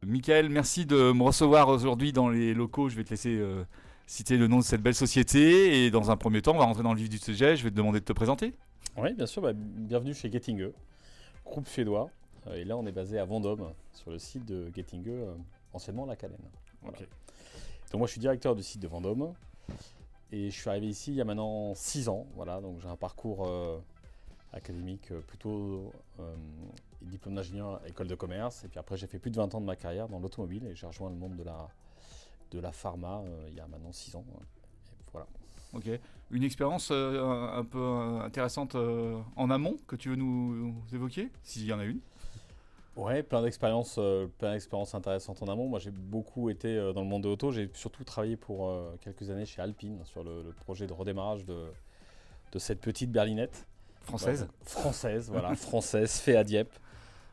Michael, merci de me recevoir aujourd'hui dans les locaux. Je vais te laisser citer le nom de cette belle société. Et dans un premier temps, on va rentrer dans le vif du sujet. Je vais te demander de te présenter. Oui, bien sûr. Bienvenue chez Getinge, groupe suédois. Et là, on est basé à Vendôme, sur le site de Getinge, anciennement La Calène. Voilà. Ok. Donc moi, je suis directeur du site de Vendôme. Et je suis arrivé ici il y a maintenant 6 ans. Voilà, donc j'ai un parcours académique plutôt diplôme d'ingénieur, école de commerce. Et puis après, j'ai fait plus de 20 ans de ma carrière dans l'automobile et j'ai rejoint le monde de la pharma il y a maintenant 6 ans. Et voilà. Ok. Une expérience un peu intéressante en amont que tu veux nous évoquer, s'il y en a une. Ouais, plein d'expériences intéressantes en amont. Moi, j'ai beaucoup été dans le monde de l'auto. J'ai surtout travaillé pour quelques années chez Alpine sur le projet de redémarrage de cette petite berlinette. Française. Voilà, française, voilà, française, fait à Dieppe.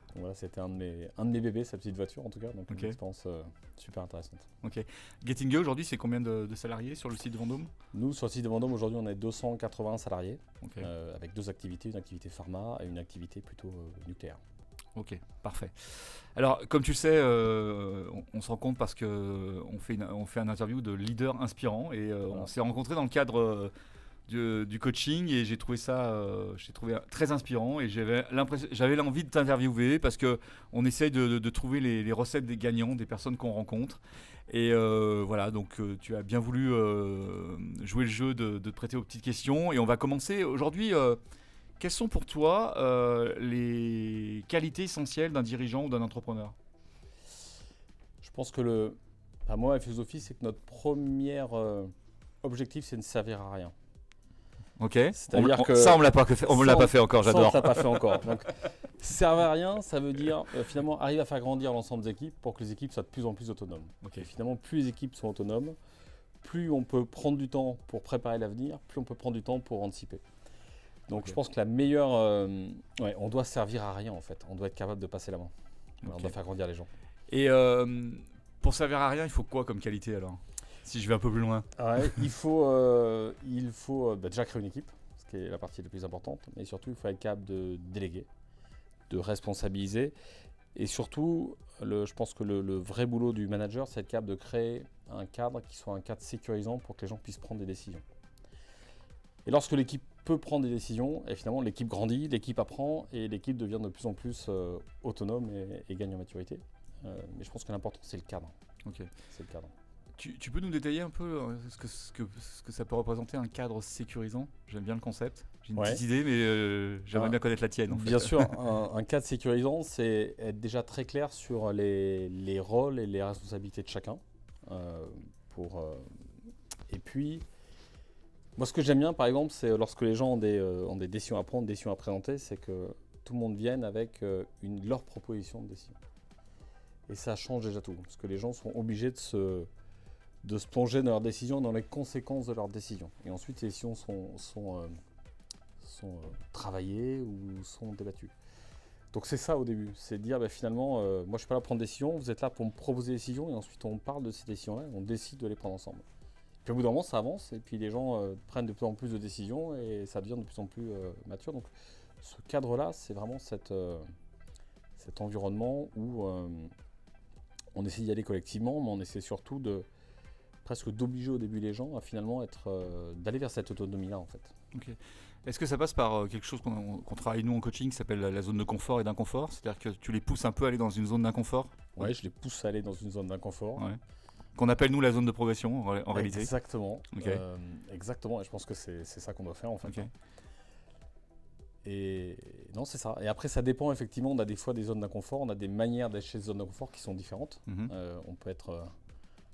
Donc voilà, c'était un de mes bébés, sa petite voiture en tout cas. Donc Ok. une expérience super intéressante. Ok. Getinge aujourd'hui, c'est combien de salariés sur le site de Vendôme? Nous, sur le site de Vendôme, aujourd'hui, on est 280 salariés Ok. avec deux activités, une activité pharma et une activité plutôt nucléaire. Ok, parfait. Alors, comme tu le sais, on se rend compte parce qu'on fait un interview de leaders inspirants et Voilà. on s'est rencontrés dans le cadre du coaching et j'ai trouvé très inspirant et j'avais l'envie de t'interviewer parce qu'on essaye de trouver les recettes des gagnants, des personnes qu'on rencontre. Et voilà, donc tu as bien voulu jouer le jeu de te prêter aux petites questions et on va commencer aujourd'hui. Quelles sont pour toi les qualités essentielles d'un dirigeant ou d'un entrepreneur? Je pense que moi, ma philosophie, c'est que notre premier objectif, c'est de ne servir à rien. Ok. C'est-à-dire que ça, on me l'a pas fait encore. Ça, on J'adore. ne l'a pas fait encore. Donc, servir à rien, ça veut dire finalement arriver à faire grandir l'ensemble des équipes pour que les équipes soient de plus en plus autonomes. Ok. Et finalement, plus les équipes sont autonomes, plus on peut prendre du temps pour préparer l'avenir, plus on peut prendre du temps pour anticiper. Donc, Ok. je pense que la meilleure, on doit servir à rien en fait. On doit être capable de passer la main. Voilà, Ok. on doit faire grandir les gens. Et pour servir à rien, il faut quoi comme qualité alors? Si je vais un peu plus loin. Ouais, il faut déjà créer une équipe, ce qui est la partie la plus importante, mais surtout il faut être capable de déléguer, de responsabiliser, et surtout, je pense que le vrai boulot du manager, c'est être capable de créer un cadre qui soit un cadre sécurisant pour que les gens puissent prendre des décisions. Et lorsque l'équipe peut prendre des décisions, et finalement l'équipe grandit, l'équipe apprend, et l'équipe devient de plus en plus autonome et gagne en maturité. Mais je pense que l'important c'est le cadre. Ok. C'est le cadre. Tu peux nous détailler un peu ce que ça peut représenter un cadre sécurisant? J'aime bien le concept. J'ai une petite idée, mais j'aimerais bien connaître la tienne. En fait. Bien sûr, un cadre sécurisant, c'est être déjà très clair sur les rôles et les responsabilités de chacun. Et puis, moi ce que j'aime bien par exemple, c'est lorsque les gens ont des décisions à prendre, des décisions à présenter, c'est que tout le monde vienne avec leur proposition de décision. Et ça change déjà tout, parce que les gens sont obligés de se plonger dans leurs décisions, dans les conséquences de leurs décisions. Et ensuite, ces décisions sont travaillées ou sont débattues. Donc c'est ça au début, c'est de dire finalement, moi je ne suis pas là pour prendre des décisions, vous êtes là pour me proposer des décisions, et ensuite on parle de ces décisions-là, et on décide de les prendre ensemble. Puis au bout d'un moment, ça avance, et puis les gens prennent de plus en plus de décisions, et ça devient de plus en plus mature. Donc ce cadre-là, c'est vraiment cet environnement où on essaie d'y aller collectivement, mais on essaie surtout presque d'obliger au début les gens à finalement d'aller vers cette autonomie-là en fait. Ok. Est-ce que ça passe par quelque chose qu'on travaille nous en coaching qui s'appelle la zone de confort et d'inconfort? C'est-à-dire que tu les pousses un peu à aller dans une zone d'inconfort? Ouais, je les pousse à aller dans une zone d'inconfort. Ouais. Qu'on appelle nous la zone de progression en réalité. Exactement. Ok. Exactement, et je pense que c'est ça qu'on doit faire en fait. Ok. Et non, c'est ça. Et après, ça dépend effectivement. On a des fois des zones d'inconfort, on a des manières d'être chez ces zones d'inconfort qui sont différentes. Mhm. On peut être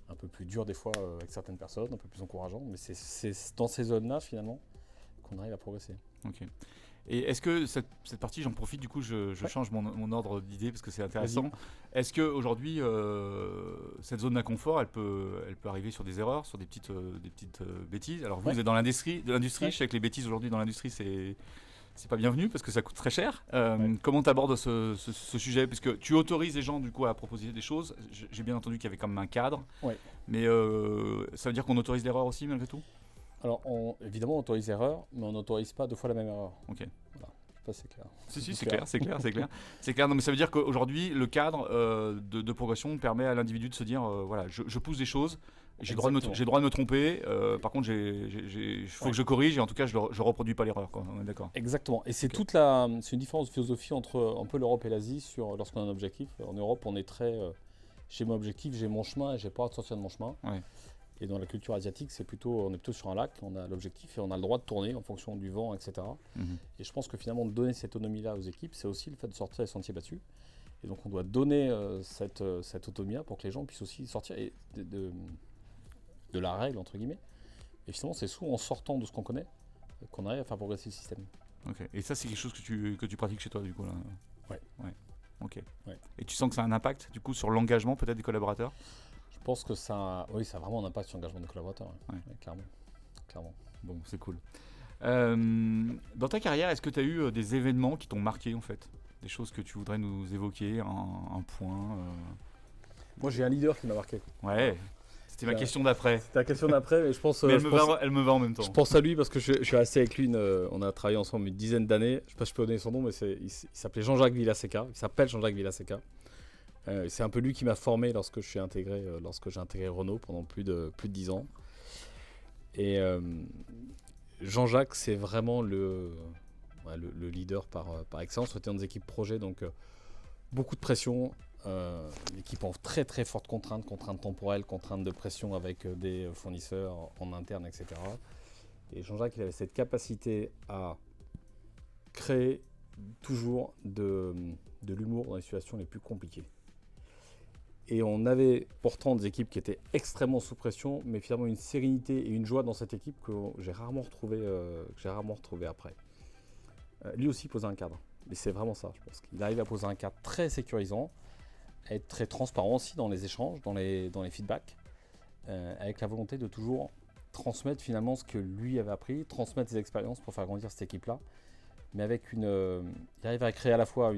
un peu plus dur des fois avec certaines personnes, un peu plus encourageant, mais c'est dans ces zones-là finalement qu'on arrive à progresser. Ok. Et est-ce que cette partie, j'en profite, du coup, je change mon ordre d'idée parce que c'est intéressant. Vas-y. Est-ce qu'aujourd'hui, cette zone d'inconfort, elle peut arriver sur des erreurs, sur des petites bêtises? Alors vous êtes dans l'industrie, Ouais. je sais que les bêtises aujourd'hui dans l'industrie, c'est pas bienvenu parce que ça coûte très cher. Ouais. Comment tu abordes ce sujet? Puisque tu autorises les gens du coup à proposer des choses. J'ai bien entendu qu'il y avait quand même un cadre. Ouais. Mais ça veut dire qu'on autorise l'erreur aussi malgré tout? Alors évidemment on autorise l'erreur, mais on n'autorise pas deux fois la même erreur. Ok. Voilà. Je sais pas c'est clair. Si, c'est clair, c'est clair, c'est clair. C'est clair, non, mais ça veut dire qu'aujourd'hui, le cadre de progression permet à l'individu de se dire, voilà, je pousse des choses, j'ai le droit de me tromper, par contre, il faut que je corrige, et en tout cas, je ne reproduis pas l'erreur, quoi. On est d'accord. Exactement. Et c'est c'est une différence de philosophie entre un peu l'Europe et l'Asie lorsqu'on a un objectif. En Europe, on est très, j'ai mon objectif, j'ai mon chemin, et j'ai pas à sortir de mon chemin. Ouais. Et dans la culture asiatique, on est plutôt sur un lac, on a l'objectif et on a le droit de tourner en fonction du vent, etc. Et je pense que finalement, de donner cette autonomie-là aux équipes, c'est aussi le fait de sortir des sentiers battus. Et donc, on doit donner cette autonomie-là pour que les gens puissent aussi sortir de la règle, entre guillemets. Et finalement, c'est souvent en sortant de ce qu'on connaît qu'on arrive à faire progresser le système. Ok. Et ça, c'est quelque chose que tu pratiques chez toi, du coup, là. Ouais. Ok. Ouais. Et tu sens que ça a un impact, du coup, sur l'engagement peut-être des collaborateurs? Je pense que ça a vraiment un impact sur l'engagement des collaborateurs, Ouais. clairement. Bon, c'est cool. Dans ta carrière, est-ce que tu as eu des événements qui t'ont marqué, en fait? Des choses que tu voudrais nous évoquer, un point Moi, j'ai un leader qui m'a marqué. Ouais, c'était ma question d'après. C'était la question d'après, mais je pense. Mais elle me va en même temps. Je pense à lui parce que je suis resté avec lui. On a travaillé ensemble une dizaine d'années. Je sais pas si je peux donner son nom, mais il s'appelait Jean-Jacques Villaseca. Il s'appelle Jean-Jacques Villaseca. C'est un peu lui qui m'a formé lorsque j'ai intégré Renault pendant plus de 10 ans. Et Jean-Jacques, c'est vraiment le leader par excellence. C'était dans des équipes projet, donc beaucoup de pression. L'équipe en très très forte contrainte temporelle, contrainte de pression avec des fournisseurs en interne, etc. Et Jean-Jacques, il avait cette capacité à créer toujours de l'humour dans les situations les plus compliquées. Et on avait pourtant des équipes qui étaient extrêmement sous pression, mais finalement une sérénité et une joie dans cette équipe que j'ai rarement retrouvé après. Lui aussi posait un cadre, et c'est vraiment ça, je pense qu'il arrive à poser un cadre très sécurisant, à être très transparent aussi dans les échanges, dans les feedbacks, avec la volonté de toujours transmettre finalement ce que lui avait appris, transmettre ses expériences pour faire grandir cette équipe-là, mais avec il arrive à créer à la fois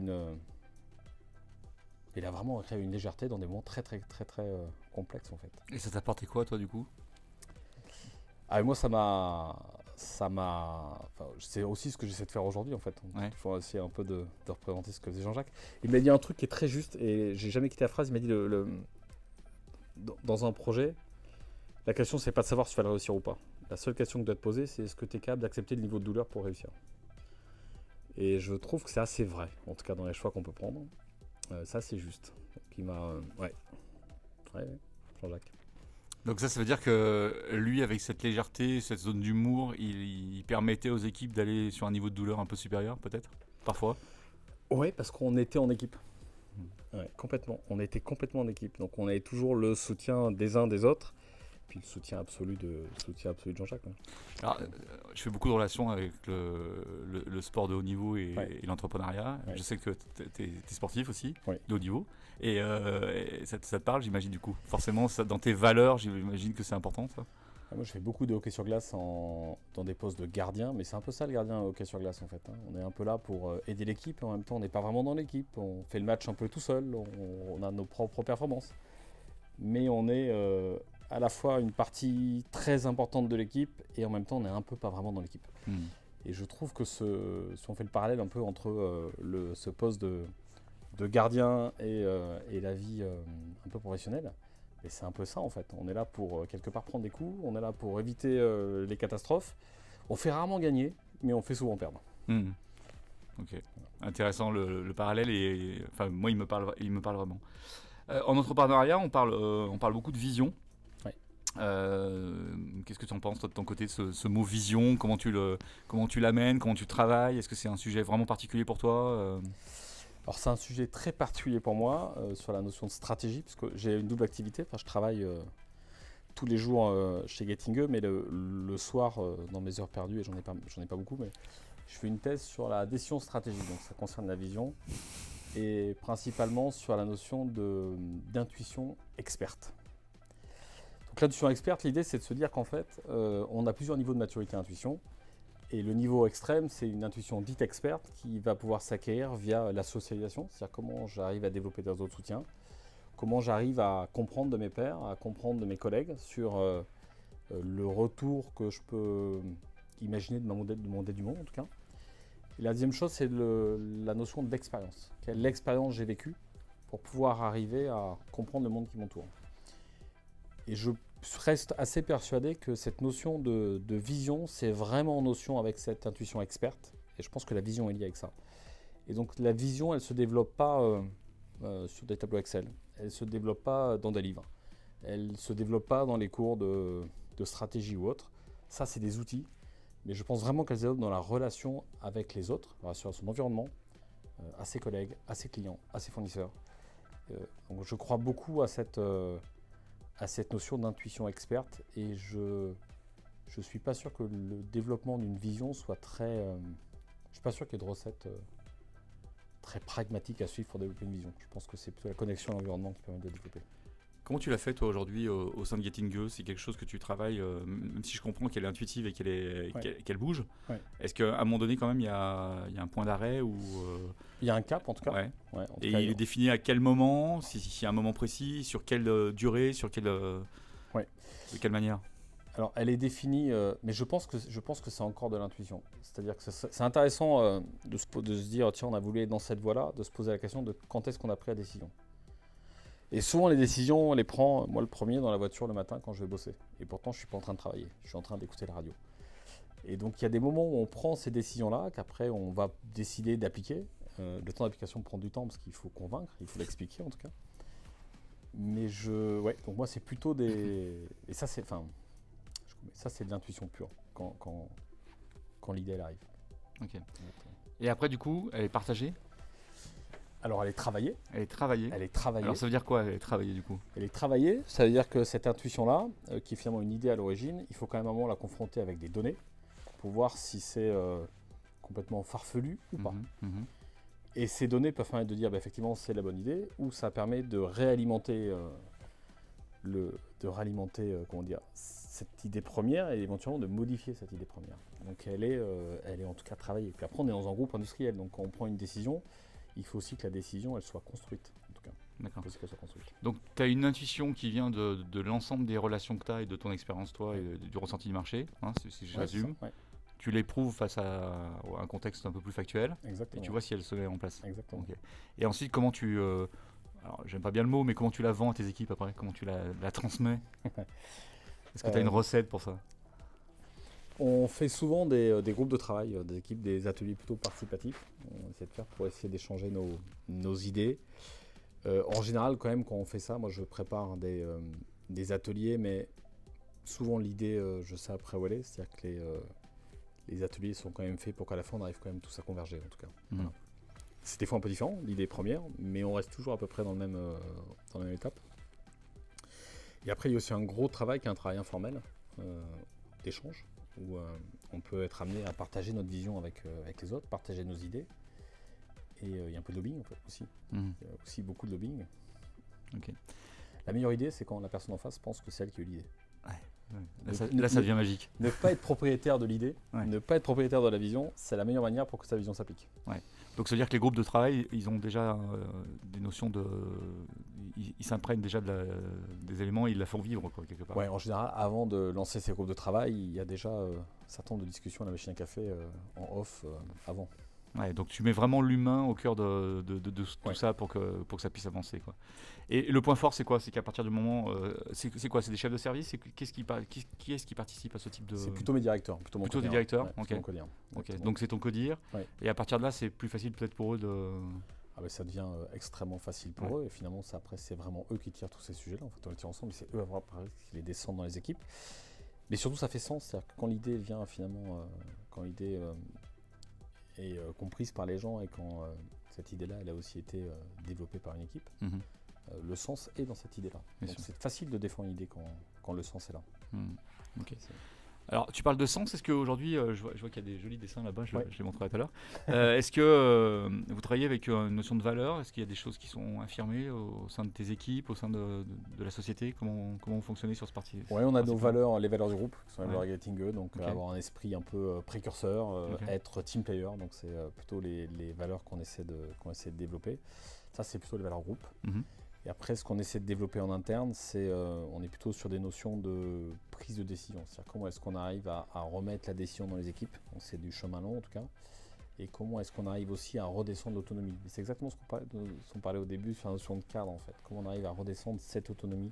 il a vraiment créé une légèreté dans des moments très très très très complexes en fait. Et ça t'a apporté quoi, toi, du coup? Moi, c'est aussi ce que j'essaie de faire aujourd'hui en fait. Ouais. Il faut essayer un peu de représenter ce que faisait Jean-Jacques. Il m'a dit un truc qui est très juste et j'ai jamais quitté la phrase. Il m'a dit dans un projet, la question c'est pas de savoir si tu vas le réussir ou pas. La seule question que tu dois te poser, c'est est-ce que tu es capable d'accepter le niveau de douleur pour réussir. Et je trouve que c'est assez vrai, en tout cas dans les choix qu'on peut prendre. Ça c'est juste. Donc il m'a ouais, Jean-Jacques. Donc ça veut dire que lui, avec cette légèreté, cette zone d'humour, il permettait aux équipes d'aller sur un niveau de douleur un peu supérieur, peut-être, parfois. Oui, parce qu'on était en équipe. Ouais, complètement. On était complètement en équipe. Donc on avait toujours le soutien des uns des autres, puis le soutien absolu de Jean-Jacques. Ouais. Alors, je fais beaucoup de relations avec le sport de haut niveau et l'entrepreneuriat. Ouais. Je sais que tu es sportif aussi, Ouais. de haut niveau. Et ça te parle, j'imagine, du coup. Forcément, ça, dans tes valeurs, j'imagine que c'est important, ça. Moi, je fais beaucoup de hockey sur glace dans des postes de gardien, mais c'est un peu ça le gardien hockey sur glace en fait. On est un peu là pour aider l'équipe, et en même temps, on n'est pas vraiment dans l'équipe. On fait le match un peu tout seul, on a nos propres performances. Mais on est à la fois une partie très importante de l'équipe, et en même temps, on est un peu pas vraiment dans l'équipe. Et je trouve que si on fait le parallèle un peu entre ce poste de gardien et la vie un peu professionnelle, et c'est un peu ça en fait. On est là pour quelque part prendre des coups, on est là pour éviter les catastrophes. On fait rarement gagner, mais on fait souvent perdre. Ok, intéressant le parallèle, et enfin moi il me parle vraiment. En entrepreneuriat, on parle beaucoup de vision. Ouais. Qu'est-ce que tu en penses, toi, de ton côté, de ce mot vision? Comment tu l'amènes, comment tu travailles? Est-ce que c'est un sujet vraiment particulier pour toi? Alors c'est un sujet très particulier pour moi sur la notion de stratégie, parce que j'ai une double activité. Enfin, je travaille tous les jours chez Gettinge, mais le soir, dans mes heures perdues, et j'en ai pas beaucoup, mais je fais une thèse sur la décision stratégique. Donc ça concerne la vision, et principalement sur la notion d'intuition experte. Donc l'intuition experte, l'idée c'est de se dire qu'en fait, on a plusieurs niveaux de maturité intuition. Et le niveau extrême, c'est une intuition dite experte qui va pouvoir s'acquérir via la socialisation, c'est-à-dire comment j'arrive à développer des réseaux de soutien, comment j'arrive à comprendre de mes pairs, à comprendre de mes collègues sur le retour que je peux imaginer de mon dé du monde en tout cas. Et la deuxième chose, c'est la notion d'expérience. Quelle expérience j'ai vécue pour pouvoir arriver à comprendre le monde qui m'entoure. Et je reste assez persuadé que cette notion de vision, c'est vraiment en notion avec cette intuition experte. Et je pense que la vision est liée avec ça. Et donc la vision, elle ne se développe pas sur des tableaux Excel. Elle ne se développe pas dans des livres. Elle ne se développe pas dans les cours de stratégie ou autre. Ça, c'est des outils. Mais je pense vraiment qu'elle se développe dans la relation avec les autres, la relation à son environnement, à ses collègues, à ses clients, à ses fournisseurs. Donc je crois beaucoup à cette notion d'intuition experte et je suis pas sûr que le développement d'une vision soit très... je suis pas sûr qu'il y ait de recettes très pragmatiques à suivre pour développer une vision. Je pense que c'est plutôt la connexion à l'environnement qui permet de développer. Comment tu l'as fait toi aujourd'hui au sein de Getting C'est quelque chose que tu travailles, même si je comprends qu'elle est intuitive et qu'elle bouge. Ouais. Est-ce qu'à un moment donné quand même il y a un point d'arrêt ou Il y a un cap en tout cas. Ouais. Ouais, en tout Et cas, il est défini à quel moment, s'il y a un moment précis, sur quelle durée, sur Ouais. de quelle manière? Alors, elle est définie, mais je pense que c'est encore de l'intuition. C'est-à-dire que c'est intéressant de se dire, tiens, on a voulu aller dans cette voie-là, de se poser la question de quand est-ce qu'on a pris la décision. Et souvent, les décisions, on les prend, moi le premier, dans la voiture le matin quand je vais bosser. Et pourtant, je ne suis pas en train de travailler, je suis en train d'écouter la radio. Et donc, il y a des moments où on prend ces décisions-là, qu'après, on va décider d'appliquer. Le temps d'application prend du temps parce qu'il faut convaincre, il faut l'expliquer en tout cas. Mais donc moi, c'est plutôt des... Et ça, c'est... Enfin, ça, c'est de l'intuition pure, quand l'idée, elle arrive. Ok. Et après, du coup, elle est partagée? Alors, elle est travaillée. Elle est travaillée. Alors, ça veut dire quoi, elle est travaillée, du coup? Elle est travaillée, ça veut dire que cette intuition-là, qui est finalement une idée à l'origine, il faut quand même à un moment la confronter avec des données pour voir si c'est complètement farfelu ou pas. Et ces données peuvent permettre de dire, effectivement, c'est la bonne idée, ou ça permet de réalimenter, comment dire, cette idée première et éventuellement de modifier cette idée première. Donc elle est en tout cas travaillée. Puis après, on est dans un groupe industriel, donc quand on prend une décision, il faut aussi que la décision elle soit construite, en tout cas. D'accord. Il faut qu'elle soit construite. Donc tu as une intuition qui vient de l'ensemble des relations que tu as et de ton expérience, toi, et du ressenti du marché, hein, si je résume. Ouais. Tu l'éprouves face à un contexte un peu plus factuel. Exactement. Et tu vois si elle se met en place. Exactement. Okay. Et ensuite, comment tu... alors, j'aime pas bien le mot, mais comment tu la vends à tes équipes après? Comment tu la transmets? Est-ce que tu as une recette pour ça? On fait souvent des groupes de travail, des équipes, des ateliers plutôt participatifs. On essaie de faire pour essayer d'échanger nos idées. En général, quand même, quand on fait ça, moi je prépare des ateliers, mais souvent l'idée, je sais après où elle est, c'est-à-dire que les ateliers sont quand même faits pour qu'à la fin on arrive quand même tous à converger en tout cas. Voilà. C'est des fois un peu différent, l'idée première, mais on reste toujours à peu près dans la même étape. Et après, il y a aussi un gros travail qui est un travail informel d'échange, où on peut être amené à partager notre vision avec les autres, partager nos idées. Et il y a un peu de lobbying en fait, aussi. Il y a aussi beaucoup de lobbying. Okay. La meilleure idée, c'est quand la personne en face pense que c'est elle qui a eu l'idée. Ouais. Là, ça devient magique. Ne pas être propriétaire de l'idée, ne pas être propriétaire de la vision, c'est la meilleure manière pour que sa vision s'applique. Ouais. Donc ça veut dire que les groupes de travail, ils ont déjà des notions de... Ils s'imprègnent déjà des éléments et ils la font vivre quoi, quelque part. Ouais, en général, avant de lancer ces groupes de travail, il y a déjà un certain nombre de discussions à la machine à café en off avant. Ouais, donc tu mets vraiment l'humain au cœur de tout ça pour que ça puisse avancer, quoi. Et le point fort, c'est quoi? C'est qu'à partir du moment... c'est quoi? C'est des chefs de service? Qui est-ce qui participe à ce type de... C'est plutôt mes directeurs. Plutôt des directeurs? Ouais, okay. mon codir. Okay. Donc c'est ton codir. Ouais. Et à partir de là, c'est plus facile peut-être pour eux de... Ah ben, ça devient extrêmement facile pour eux. Et finalement, après, c'est vraiment eux qui tirent tous ces sujets-là. En fait, on les tire ensemble. Et c'est eux qui les descendent dans les équipes. Mais surtout, ça fait sens. C'est-à-dire que quand l'idée vient finalement... quand l'idée... est comprise par les gens et quand cette idée-là, elle a aussi été développée par une équipe, le sens est dans cette idée-là. Donc c'est facile de défendre une idée quand le sens est là. Okay. Alors, tu parles de sens. Est-ce qu'aujourd'hui, je vois qu'il y a des jolis dessins là-bas, je les montrerai tout à l'heure. Est-ce que vous travaillez avec une notion de valeur? Est-ce qu'il y a des choses qui sont affirmées au sein de tes équipes, au sein de la société? Comment vous fonctionnez sur ce parti? Oui, on a nos valeurs, les valeurs du groupe, qui sont les valeurs Getting, donc avoir un esprit un peu précurseur, être team player, donc c'est plutôt les valeurs qu'on essaie de développer. Ça, c'est plutôt les valeurs groupe. Et après, ce qu'on essaie de développer en interne, on est plutôt sur des notions de prise de décision. C'est-à-dire comment est-ce qu'on arrive à remettre la décision dans les équipes. Donc c'est du chemin long en tout cas. et comment est-ce qu'on arrive aussi à redescendre l'autonomie. C'est exactement ce qu'on parlait au début sur la notion de cadre en fait. Comment on arrive à redescendre cette autonomie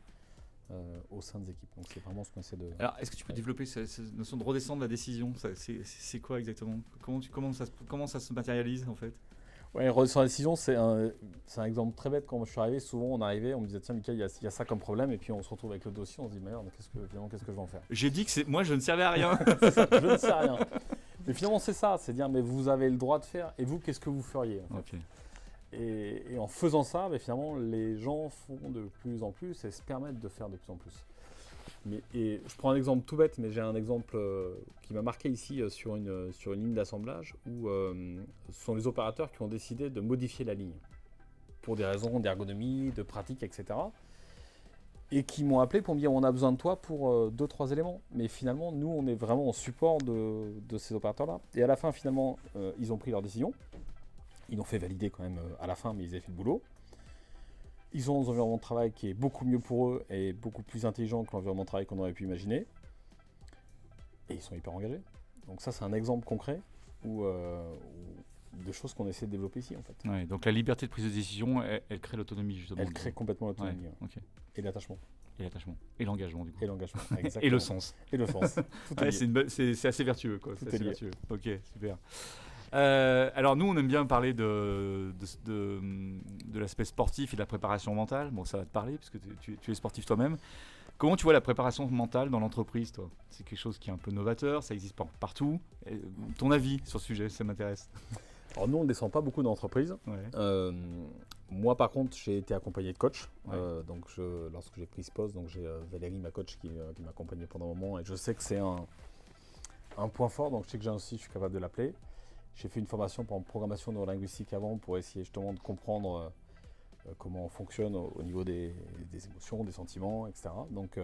au sein des équipes. Donc c'est vraiment ce qu'on essaie de... Alors, est-ce que tu peux développer cette notion de redescendre la décision? C'est quoi exactement? Comment ça se matérialise en fait? Ouais, redescendre la décision, c'est un exemple très bête. Quand je suis arrivé, souvent on arrivait, on me disait tiens Mickaël, il y a ça comme problème, et puis on se retrouve avec le dossier, on se dit merde, qu'est-ce que je vais en faire? J'ai dit que moi je ne servais à rien. C'est ça, je ne sais rien. Mais finalement c'est ça, c'est dire mais vous avez le droit de faire, et vous qu'est-ce que vous feriez en fait. Ok. Et en faisant ça, mais finalement, les gens font de plus en plus et se permettent de faire de plus en plus. Et je prends un exemple tout bête, mais j'ai un exemple qui m'a marqué ici sur une ligne d'assemblage où ce sont les opérateurs qui ont décidé de modifier la ligne pour des raisons d'ergonomie, de pratique, etc. Et qui m'ont appelé pour me dire on a besoin de toi pour 2-3 éléments. Mais finalement, nous, on est vraiment en support de ces opérateurs-là. Et à la fin, finalement, ils ont pris leur décision. Ils l'ont fait valider quand même à la fin, mais ils avaient fait le boulot. Ils ont un environnement de travail qui est beaucoup mieux pour eux et beaucoup plus intelligent que l'environnement de travail qu'on aurait pu imaginer. Et ils sont hyper engagés. Donc ça, c'est un exemple concret de choses qu'on essaie de développer ici en fait. Ouais, donc la liberté de prise de décision, elle crée l'autonomie justement. Elle crée complètement l'autonomie. Ouais, okay. Et l'attachement. Et l'attachement. Et l'engagement du coup. Et l'engagement, exactement. Et le sens. Et le sens. Ouais, c'est assez vertueux quoi. C'est assez vertueux. Ok, super. Alors nous on aime bien parler de l'aspect sportif et de la préparation mentale. Bon ça va te parler parce que tu es sportif toi-même. Comment tu vois la préparation mentale dans l'entreprise toi? C'est quelque chose qui est un peu novateur, ça existe pas partout. Ton avis sur ce sujet, ça m'intéresse. Alors nous on ne descend pas beaucoup d'entreprises. Ouais. Moi par contre j'ai été accompagné de coach. Ouais. Donc lorsque j'ai pris ce poste, donc j'ai Valérie ma coach qui m'a accompagné pendant un moment et je sais que c'est un point fort, donc je sais que je suis capable de l'appeler. J'ai fait une formation en programmation neurolinguistique avant pour essayer justement de comprendre comment on fonctionne au niveau des émotions, des sentiments, etc. Donc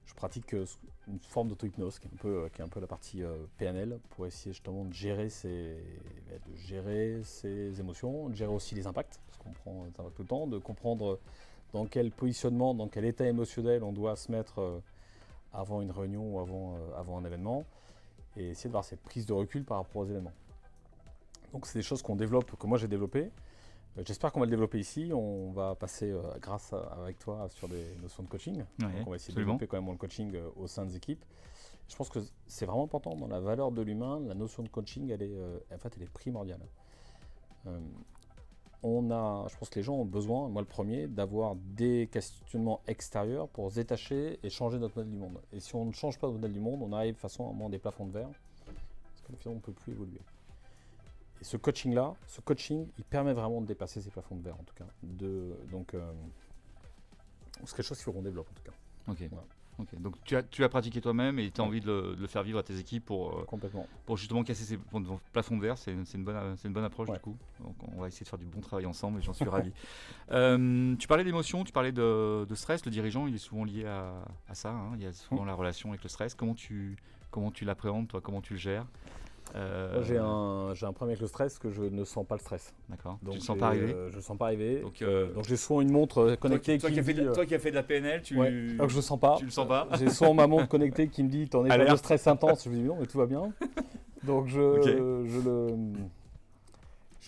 je pratique une forme d'auto-hypnose qui est un peu la partie PNL pour essayer justement de gérer ses émotions, de gérer aussi les impacts, parce qu'on prend des impacts tout le temps, de comprendre dans quel positionnement, dans quel état émotionnel on doit se mettre avant une réunion ou avant un événement, et essayer de voir cette prise de recul par rapport aux événements. Donc c'est des choses qu'on développe, que moi j'ai développées. J'espère qu'on va le développer ici. On va passer avec toi sur des notions de coaching. Ouais, donc on va essayer de développer quand même le coaching au sein des équipes. Je pense que c'est vraiment important dans la valeur de l'humain. La notion de coaching, elle est primordiale. Je pense que les gens ont besoin, moi le premier, d'avoir des questionnements extérieurs pour se détacher et changer notre modèle du monde. Et si on ne change pas notre modèle du monde, on arrive de façon à des plafonds de verre, parce que finalement on ne peut plus évoluer. Et ce coaching, il permet vraiment de dépasser ces plafonds de verre en tout cas. Donc c'est quelque chose qu'il faut qu'on développe en tout cas. Ok. Voilà. Okay. Donc tu as pratiqué toi-même et tu as envie de le faire vivre à tes équipes Complètement. Pour justement casser ces plafonds de verre. C'est une bonne approche du coup. Donc on va essayer de faire du bon travail ensemble et j'en suis ravi. Tu parlais d'émotion, tu parlais de stress. Le dirigeant il est souvent lié à ça. Hein. Il y a souvent la relation avec le stress. Comment tu l'appréhendes toi? Comment tu le gères? J'ai un problème avec le stress que je ne sens pas le stress. D'accord. Donc tu ne le sens pas arriver? Je ne sens pas arriver. Donc j'ai souvent une montre connectée toi qui as fait de la PNL, alors que je le sens pas. Tu le sens pas? J'ai souvent ma montre connectée qui me dit t'en es pas de stress intense. Je me dis non mais tout va bien. Donc je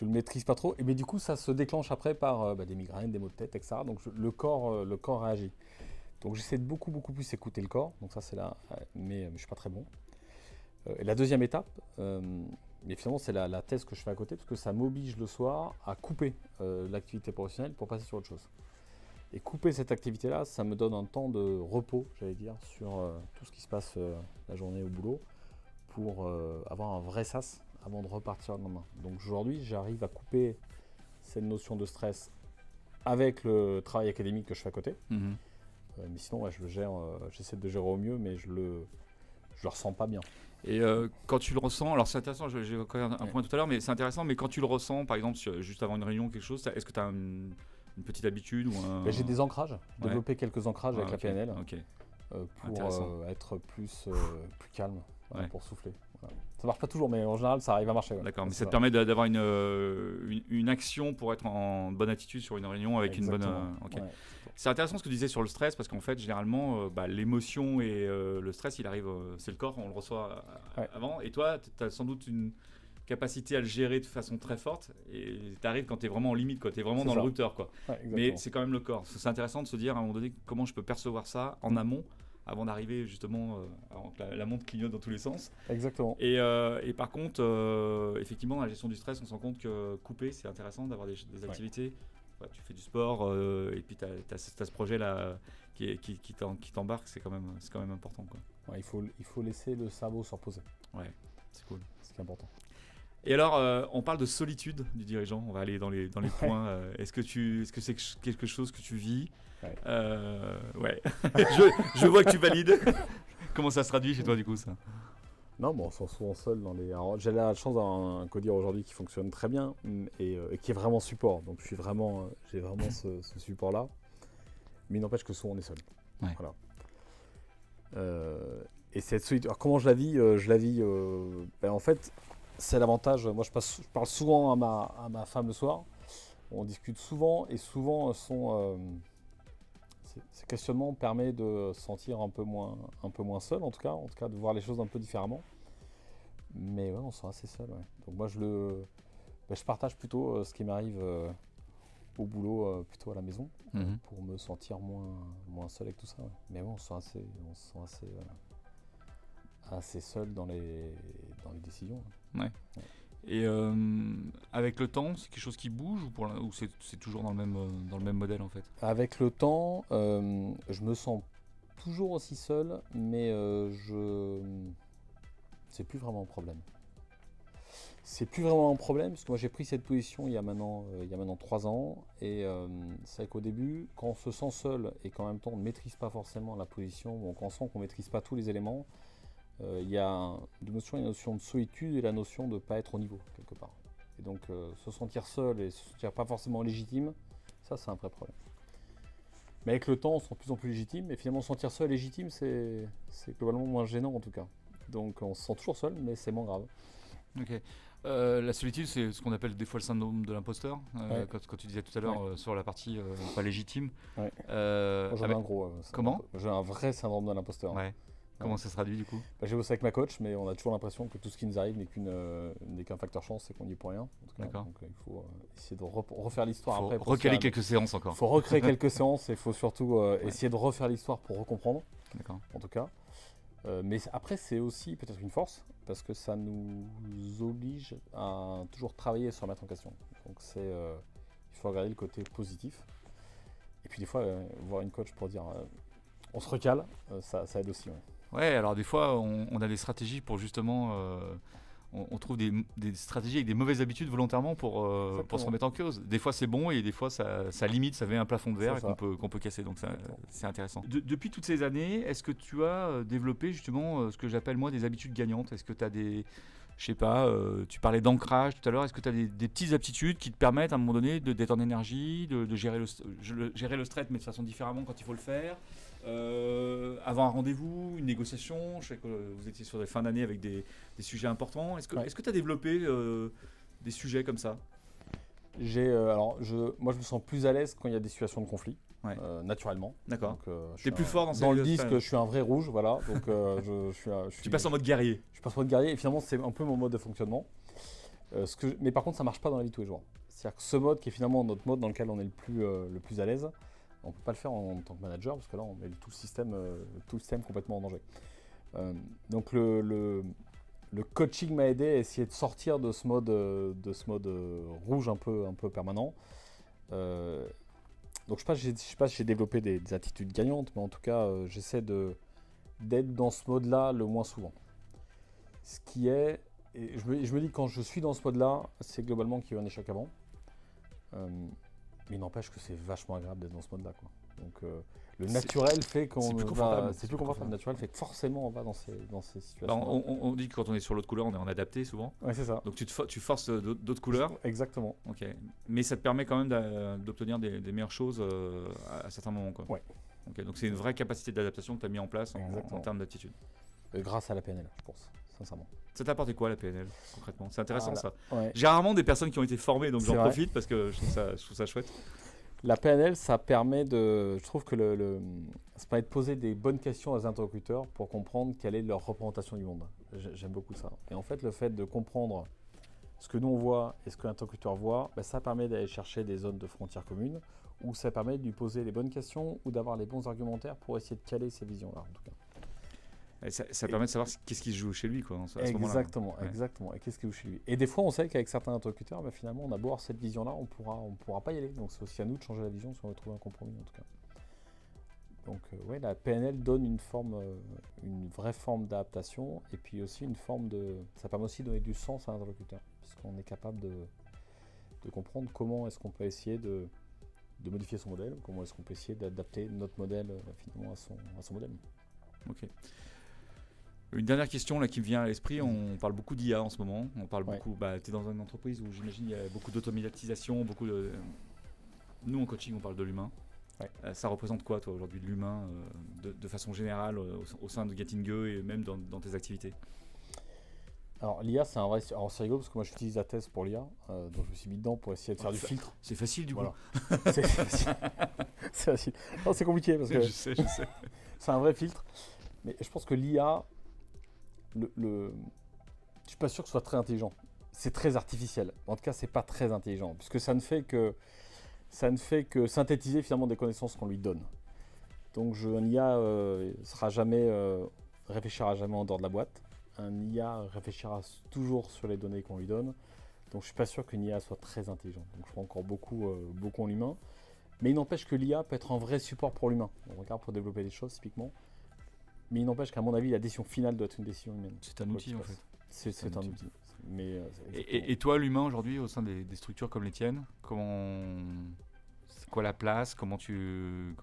le maîtrise pas trop. Mais du coup ça se déclenche après par des migraines, des maux de tête, etc. Donc le corps réagit. Donc j'essaie de beaucoup plus écouter le corps. Donc ça c'est là, mais je suis pas très bon. Et la deuxième étape, mais finalement c'est la thèse que je fais à côté, parce que ça m'oblige le soir à couper l'activité professionnelle pour passer sur autre chose. Et couper cette activité-là, ça me donne un temps de repos, j'allais dire, sur tout ce qui se passe la journée au boulot, pour avoir un vrai sas avant de repartir le lendemain. Donc aujourd'hui, j'arrive à couper cette notion de stress avec le travail académique que je fais à côté. Mmh. Mais sinon, je le gère, j'essaie de gérer au mieux, mais je le ressens pas bien. Et quand tu le ressens, alors c'est intéressant, j'ai encore un point tout à l'heure, mais c'est intéressant, mais quand tu le ressens, par exemple, juste avant une réunion ou quelque chose, est-ce que tu as une petite habitude ou j'ai des ancrages, développé quelques ancrages avec la PNL pour être plus calme, pour souffler. Voilà. Ça marche pas toujours, mais en général, ça arrive à marcher. D'accord, mais ça te permet d'avoir une action pour être en bonne attitude sur une réunion avec une bonne... C'est intéressant ce que tu disais sur le stress, parce qu'en fait, généralement, l'émotion et le stress, il arrive, c'est le corps, on le reçoit avant. Et toi, tu as sans doute une capacité à le gérer de façon très forte. Et tu arrives quand tu es vraiment en limite, tu es vraiment C'est dans ça. le rupteur. Quoi. Ouais, Mais exactement. c'est quand même le corps. C'est intéressant de se dire à un moment donné comment je peux percevoir ça en amont avant d'arriver justement avant que la montre clignote dans tous les sens. Exactement. Et par contre, effectivement, dans la gestion du stress, on se rend compte que couper, c'est intéressant d'avoir des activités. Ouais, tu fais du sport et puis tu as ce projet-là qui t'embarque, c'est quand même important. Quoi. Ouais, il faut laisser le cerveau se reposer. Ouais, c'est cool. C'est ce qui est important. Et alors, on parle de solitude du dirigeant. On va aller dans les points. Est-ce que c'est quelque chose que tu vis? Ouais. Ouais. je vois que tu valides. Comment ça se traduit chez toi du coup ça? Non, bon, on se sent souvent seul dans les. Alors, j'ai la chance d'avoir un codir aujourd'hui qui fonctionne très bien et qui est vraiment support. Donc, j'ai vraiment ce support-là. Mais il n'empêche que souvent on est seul. Ouais. Voilà. Et cette solitude. Alors, comment je la vis? En fait, c'est l'avantage. Moi, je parle souvent à ma femme le soir. On discute souvent et souvent ces questionnements permettent de se sentir un peu moins seul en tout cas de voir les choses un peu différemment. Mais ouais, on se sent assez seul. Ouais. Donc moi je partage plutôt ce qui m'arrive au boulot plutôt à la maison pour me sentir moins seul avec tout ça. Ouais. Mais ouais, on se sent assez seul dans les décisions. Ouais. Et avec le temps, c'est quelque chose qui bouge ou c'est toujours dans le même modèle en fait? Avec le temps, je me sens toujours aussi seul, mais c'est plus vraiment un problème. C'est plus vraiment un problème, parce que moi j'ai pris cette position il y a maintenant 3 ans, et c'est vrai qu'au début, quand on se sent seul et qu'en même temps on ne maîtrise pas forcément la position, donc on sent qu'on ne maîtrise pas tous les éléments, il y a la notion de solitude et la notion de ne pas être au niveau, quelque part. Et donc se sentir seul et se sentir pas forcément légitime, ça c'est un vrai problème. Mais avec le temps, on se sent de plus en plus légitime, et finalement se sentir seul et légitime, c'est globalement moins gênant en tout cas. Donc on se sent toujours seul, mais c'est moins grave. Ok. La solitude, c'est ce qu'on appelle des fois le syndrome de l'imposteur, Ouais. quand tu disais tout à l'heure sur la partie pas légitime. Ouais. Moi, j'en ai Avec- un gros. Comment? J'ai un vrai syndrome de l'imposteur. Ouais. Comment ça se traduit du coup? J'ai bossé avec ma coach, mais on a toujours l'impression que tout ce qui nous arrive n'est qu'un facteur chance et qu'on n'y est pour rien. En tout cas. D'accord. Donc il faut essayer de refaire l'histoire Faut après. pour recaler se faire- quelques séances encore. Il faut recréer quelques séances et il faut surtout essayer de refaire l'histoire pour recomprendre, D'accord. en tout cas. Mais après, c'est aussi peut-être une force, parce que ça nous oblige à toujours travailler et se remettre en question. Donc il faut regarder le côté positif. Et puis des fois, voir une coach pour dire on se recale, ça aide aussi. Ouais. Ouais, alors des fois, on a des stratégies pour justement. On trouve des stratégies avec des mauvaises habitudes volontairement pour se Exactement. remettre en cause. Des fois, c'est bon et des fois, ça limite, ça met un plafond de verre C'est et ça. qu'on peut casser. Donc, Exactement. c'est intéressant. Depuis toutes ces années, est-ce que tu as développé justement ce que j'appelle moi des habitudes gagnantes? Est-ce que tu as des. Je sais pas, tu parlais d'ancrage tout à l'heure. Est-ce que tu as des petites aptitudes qui te permettent à un moment donné d'être en énergie, de gérer gérer le stress, mais de façon différemment quand il faut le faire? Avant un rendez-vous, une négociation, je sais que vous étiez sur des fins d'année avec des sujets importants. Est-ce que tu as développé des sujets comme ça? Moi, je me sens plus à l'aise quand il y a des situations de conflit, Ouais. Naturellement. D'accord. Donc, T'es plus fort dans dans ces- le disque, je suis un vrai rouge, voilà. Donc, Tu passes en mode guerrier. je passe mode guerrier et finalement, c'est un peu mon mode de fonctionnement. Mais par contre, ça marche pas dans la vie de tous les jours. C'est-à-dire que ce mode, qui est finalement notre mode dans lequel on est le plus à l'aise, on peut pas le faire en tant que manager parce que là, on met tout le système complètement en danger. Donc le coaching m'a aidé à essayer de sortir de ce mode rouge un peu permanent. Donc je sais pas si j'ai développé des attitudes gagnantes, mais en tout cas, j'essaie d'être dans ce mode-là le moins souvent. Ce qui est, et je me dis que quand je suis dans ce mode-là, c'est globalement qu'il y a eu un échec avant. Mais il n'empêche que c'est vachement agréable d'être dans ce mode-là, quoi. Donc le naturel fait qu'on c'est plus va- confortable. c'est plus confortable. Le naturel fait que forcément on va dans ces Bah, situations. on dit que quand on est sur l'autre couleur, on est en adapté souvent. Ouais, c'est ça. Donc tu forces d'autres couleurs. Exactement. Ok. Mais ça te permet quand même d'obtenir des meilleures choses à certains moments. Quoi. Ouais. Ok. Donc c'est une vraie capacité d'adaptation que tu as mis en place en Exactement. termes d'attitude. Grâce à la PNL, je pense, sincèrement. Ça t'a apporté quoi la PNL concrètement? C'est intéressant ça. Ouais. J'ai rarement des personnes qui ont été formées, donc C'est j'en vrai. profite parce que je trouve ça chouette. La PNL, ça permet de. Je trouve que ça permet de poser des bonnes questions aux interlocuteurs pour comprendre quelle est leur représentation du monde. J'aime beaucoup ça. Et en fait, le fait de comprendre ce que nous on voit et ce que l'interlocuteur voit, ça permet d'aller chercher des zones de frontières communes, ou ça permet de lui poser les bonnes questions ou d'avoir les bons argumentaires pour essayer de caler ces visions-là, en tout cas. Et ça permet de savoir qu'est-ce qui se joue chez lui, quoi, à ce moment-là. Exactement. Et qu'est-ce qui joue chez lui. Et des fois, on sait qu'avec certains interlocuteurs, finalement, on a beau avoir cette vision-là, on pourra pas y aller. Donc, c'est aussi à nous de changer la vision si on veut trouver un compromis, en tout cas. Donc, la PNL donne une vraie forme d'adaptation, et puis aussi ça permet aussi de donner du sens à l'interlocuteur, puisqu'on est capable de comprendre comment est-ce qu'on peut essayer de modifier son modèle, comment est-ce qu'on peut essayer d'adapter notre modèle finalement à son modèle. Ok. Une dernière question là, qui me vient à l'esprit, on parle beaucoup d'IA en ce moment, on parle beaucoup, tu es dans une entreprise où j'imagine il y a beaucoup d'automatisation, Nous en coaching on parle de l'humain. Ouais. Ça représente quoi toi aujourd'hui l'humain de façon générale au sein de Getinge et même dans tes activités? Alors l'IA c'est c'est rigolo parce que moi j'utilise la thèse pour l'IA, donc je me suis mis dedans pour essayer de faire du filtre. C'est facile du coup. C'est facile. C'est facile. Non, c'est compliqué parce que je sais. C'est un vrai filtre. Mais je pense que l'IA, je suis pas sûr que ce soit très intelligent. C'est très artificiel. En tout cas, c'est pas très intelligent puisque ça ne fait que synthétiser finalement des connaissances qu'on lui donne. Donc un IA réfléchira jamais en dehors de la boîte. Un IA réfléchira toujours sur les données qu'on lui donne. Donc je ne suis pas sûr qu'une IA soit très intelligente. Donc je crois encore beaucoup en l'humain. Mais il n'empêche que l'IA peut être un vrai support pour l'humain. On regarde pour développer des choses typiquement. Mais il n'empêche qu'à mon avis, la décision finale doit être une décision humaine. C'est un outil en fait. C'est un outil. Mais, et toi, l'humain aujourd'hui, au sein des structures comme les tiennes, c'est quoi la place? Comment tu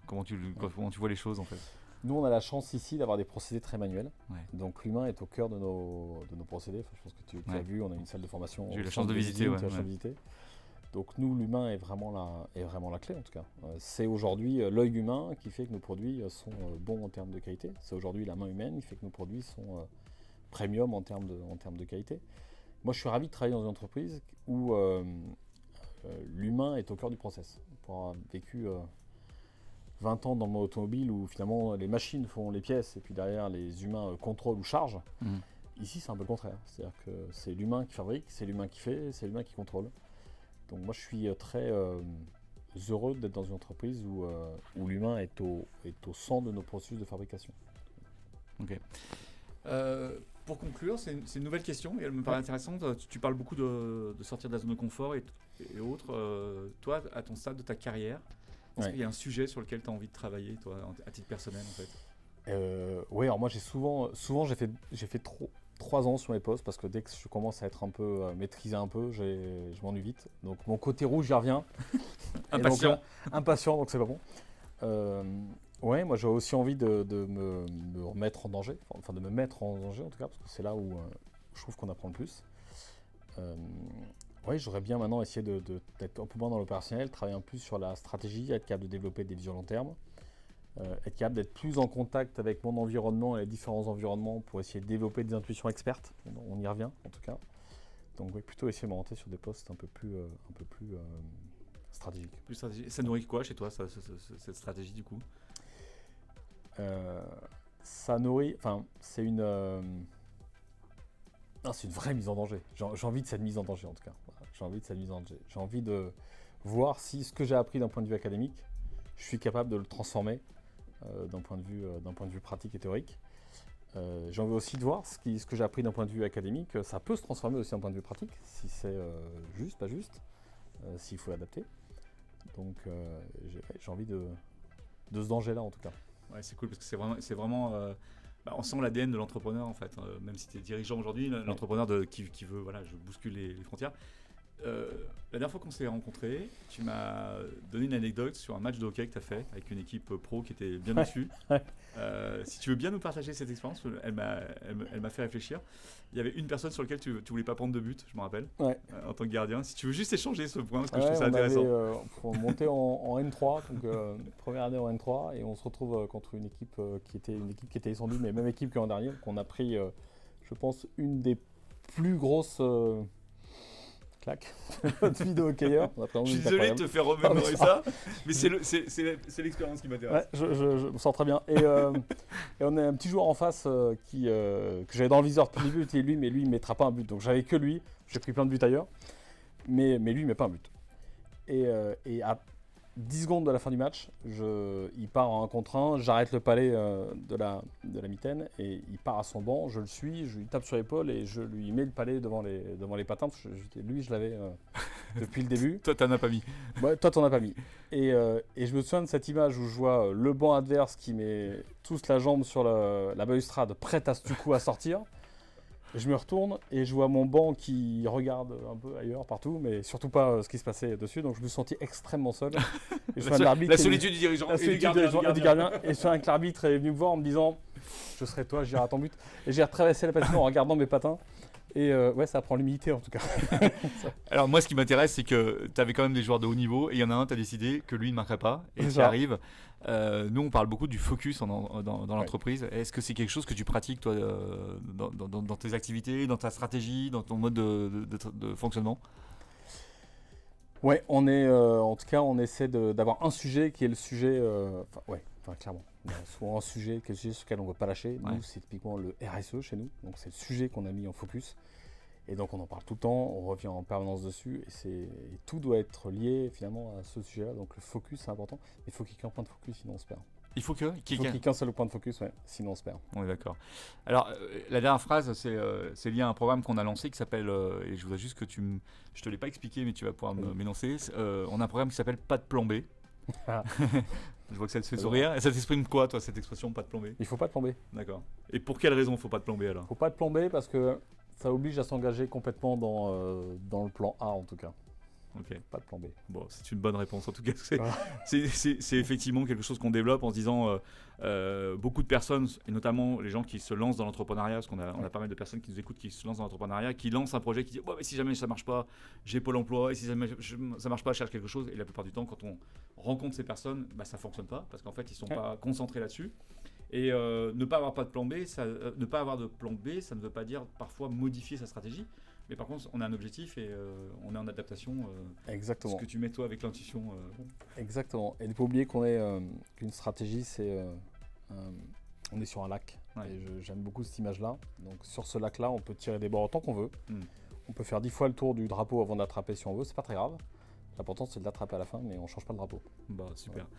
vois les choses en fait? Nous, on a la chance ici d'avoir des procédés très manuels. Ouais. Donc, l'humain est au cœur de nos procédés. Enfin, je pense que tu as vu, on a une salle de formation. J'ai eu la chance de visiter. Donc, nous, l'humain est vraiment la clé, en tout cas. C'est aujourd'hui l'œil humain qui fait que nos produits sont bons en termes de qualité. C'est aujourd'hui la main humaine qui fait que nos produits sont premium en termes de qualité. Moi, je suis ravi de travailler dans une entreprise où l'humain est au cœur du process. Pour avoir vécu 20 ans dans le monde automobile où finalement les machines font les pièces et puis derrière les humains contrôlent ou chargent. Ici c'est un peu le contraire, c'est-à-dire que c'est l'humain qui fabrique, c'est l'humain qui fait, c'est l'humain qui contrôle. Donc moi je suis très heureux d'être dans une entreprise où l'humain est au centre de nos processus de fabrication. Ok. Pour conclure, c'est une nouvelle question et elle me paraît intéressante. Tu parles beaucoup de sortir de la zone de confort et autres. Toi, à ton stade de ta carrière, est-ce qu'il y a un sujet sur lequel tu as envie de travailler, toi, à titre personnel, en fait? Oui, alors moi, j'ai souvent j'ai fait 3 ans sur mes postes parce que dès que je commence à être un peu maîtriser un peu, je m'ennuie vite. Donc mon côté rouge, j'y reviens. Impatient, donc c'est pas bon. Moi j'ai aussi envie de me remettre en danger, enfin de me mettre en danger en tout cas, parce que c'est là où je trouve qu'on apprend le plus. J'aurais bien maintenant essayé d'être un peu moins dans l'opérationnel, travailler un peu plus sur la stratégie, être capable de développer des visions long terme, être capable d'être plus en contact avec mon environnement et les différents environnements pour essayer de développer des intuitions expertes. On y revient en tout cas. Donc plutôt essayer de m'orienter sur des postes un peu plus stratégiques. Plus stratégique. Ça nourrit quoi chez toi, cette stratégie du coup? Ça nourrit, c'est une vraie mise en danger. J'ai envie de cette mise en danger en tout cas. Voilà, j'ai envie de cette mise en danger. J'ai envie de voir si ce que j'ai appris d'un point de vue académique, je suis capable de le transformer d'un point de vue pratique et théorique. J'ai envie aussi de voir ce que j'ai appris d'un point de vue académique, ça peut se transformer aussi d'un point de vue pratique, si c'est juste, pas juste, s'il faut l'adapter. Donc j'ai envie de ce danger-là en tout cas. Ouais, c'est cool parce que c'est vraiment on sent l'ADN de l'entrepreneur en fait, même si tu es dirigeant aujourd'hui, l'entrepreneur qui veut, je bouscule les frontières. La dernière fois qu'on s'est rencontrés, tu m'as donné une anecdote sur un match de hockey que tu as fait avec une équipe pro qui était bien dessus. Si tu veux bien nous partager cette expérience, elle m'a fait réfléchir. Il y avait une personne sur laquelle tu voulais pas prendre de but, je me rappelle, en tant que gardien. Si tu veux juste échanger ce point, parce que je trouve ça intéressant. On montait en N3, donc première année en N3, et on se retrouve contre une équipe qui était descendue, mais même équipe que l'an dernier. Donc on a pris, je pense, une des plus grosses claques de vie de hockeyeur. Je suis désolé de te faire remémorer ça, mais c'est l'expérience qui m'intéresse. Ouais, je me sens très bien. Et on a un petit joueur en face que j'avais dans le viseur depuis le début, et lui, mais lui, il ne mettra pas un but. Donc j'avais que lui. J'ai pris plein de buts ailleurs. Mais lui, il met pas un but. Et à 10 secondes de la fin du match, il part en 1 contre 1, j'arrête le palais de la mitaine et il part à son banc, je le suis, je lui tape sur l'épaule et je lui mets le palais devant les patins. Parce que lui, je l'avais depuis le début. Toi, t'en as pas mis. Ouais, toi, t'en as pas mis. Et je me souviens de cette image où je vois le banc adverse qui met tous la jambe sur la balustrade, prête à sortir. Je me retourne et je vois mon banc qui regarde un peu ailleurs, partout, mais surtout pas ce qui se passait dessus. Donc je me suis senti extrêmement seul. Et La solitude du dirigeant et du gardien. Et je suis que l'arbitre est venu me voir en me disant « Je serai toi, j'irai à ton but ». Et j'ai retraversé la patinoire en regardant mes patins. Et ouais, ça apprend l'humilité en tout cas. Alors moi, ce qui m'intéresse, c'est que tu avais quand même des joueurs de haut niveau et il y en a un, tu as décidé que lui ne marquerait pas et qui arrive. Nous, on parle beaucoup du focus dans l'entreprise. Est-ce que c'est quelque chose que tu pratiques toi dans tes activités, dans ta stratégie, dans ton mode de fonctionnement? Ouais, en tout cas, on essaie d'avoir un sujet qui est le sujet. Clairement. Il y a souvent un sujet qui est le sujet sur lequel on ne veut pas lâcher. Nous, c'est typiquement le RSE chez nous. Donc, c'est le sujet qu'on a mis en focus. Et donc, on en parle tout le temps. On revient en permanence dessus. Et tout doit être lié finalement à ce sujet-là. Donc, le focus, c'est important. Mais il faut qu'il y ait qu'un point de focus, sinon on se perd. Il faut qu'il y ait qu'un seul point de focus, ouais, sinon on se perd. On est d'accord. Alors, la dernière phrase, c'est lié à un programme qu'on a lancé qui s'appelle, et je voudrais juste que je ne te l'ai pas expliqué, mais tu vas pouvoir m'énoncer. On a un programme qui s'appelle Pas de plan B. Je vois que ça te fait sourire. Et ça t'exprime quoi, toi, cette expression pas de plan B? Il faut pas de plan B. D'accord. Et pour quelle raison il faut pas de plan B alors? Il faut pas de plan B parce que ça oblige à s'engager complètement dans le plan A en tout cas. Ok. Pas de plan B. Bon, c'est une bonne réponse en tout cas. C'est effectivement quelque chose qu'on développe en se disant beaucoup de personnes, et notamment les gens qui se lancent dans l'entrepreneuriat, parce qu'on a pas mal de personnes qui nous écoutent qui se lancent dans l'entrepreneuriat, qui lancent un projet, qui disent mais si jamais ça marche pas, j'ai Pôle emploi, et si jamais ça marche pas, je cherche quelque chose. Et la plupart du temps, quand on rencontre ces personnes, ça fonctionne pas parce qu'en fait ils sont pas concentrés là-dessus. Et ne pas avoir de plan B, ça ne veut pas dire parfois modifier sa stratégie. Mais par contre, on a un objectif et on est en adaptation. Exactement. Ce que tu mets toi avec l'intuition. Exactement. Et ne pas oublier qu'une stratégie, on est sur un lac. Ouais. Et j'aime beaucoup cette image-là. Donc sur ce lac-là, on peut tirer des bords autant qu'on veut. On peut faire 10 fois le tour du drapeau avant d'attraper si on veut. C'est pas très grave. L'important, c'est de l'attraper à la fin, mais on ne change pas le drapeau. Bah, super. Ouais.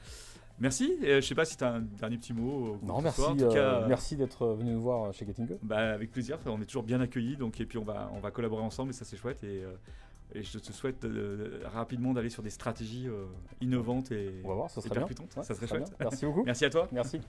Merci. Je ne sais pas si tu as un dernier petit mot. Non, merci. En tout cas, merci d'être venu nous voir chez Getting Go. Avec plaisir. On est toujours bien accueillis. Et puis, on va collaborer ensemble et ça, c'est chouette. Et je te souhaite rapidement d'aller sur des stratégies innovantes et on va voir, ça serait percutantes. bien. Ça serait chouette. Bien. Merci beaucoup. Merci à toi. Merci.